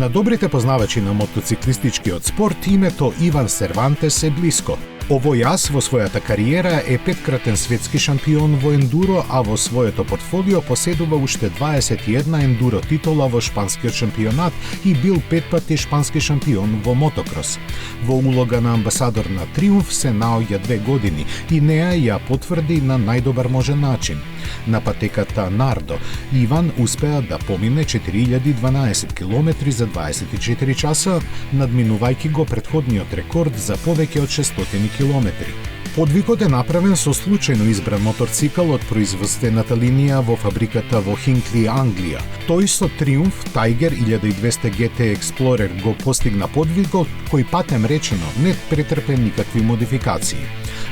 На добрите познавачи на мотоциклистичкиот спорт името Иван Сервантес е блиско. Овој ас во својата кариера е 5-кратен светски шампион во ендуро, а во своето портфолио поседува уште 21 ендуро титула во шпанскиот шампионат и бил 5 пати шпански шампион во мотокрос. Во улога на амбасадор на Триумф се наоѓа 2 години и неа ја потврди на најдобар можен начин. На патеката Нардо, Иван успеа да помине 4012 километри за 24 часа, надминувајќи го претходниот рекорд за повеќе од 600 километри. Подвигот е направен со случајно избран моторцикл од производствената линија во фабриката во Хинкли, Англија. Тој со Триумф Tiger 1200 GT Explorer го постигна подвигот кој патем речено не претрпе никакви модификации.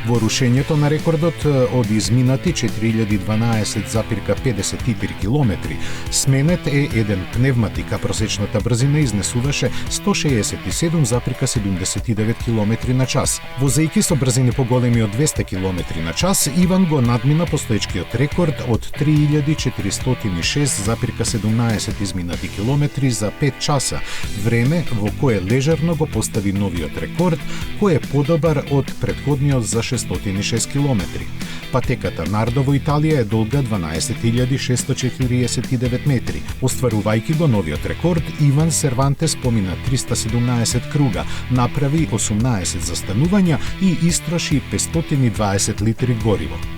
Во рушењето на рекордот од изминати 4012,53 километри, сменет е еден пневматик, а просечната брзина изнесуваше 167,79 километри на час. Возејќи со брзини поголеми од 200 километри на час, Иван го надмина постоечкиот рекорд од 3406,17 изминати километри за 5 часа, време во кое лежерно го постави новиот рекорд, кој е подобар од претходниот за 606 километри. Патеката Нардо во Италија е долга 12.649 метри. Остварувајќи го новиот рекорд, Иван Сервантес помина 317 круга, направи 18 застанувања и истроши 520 литри гориво.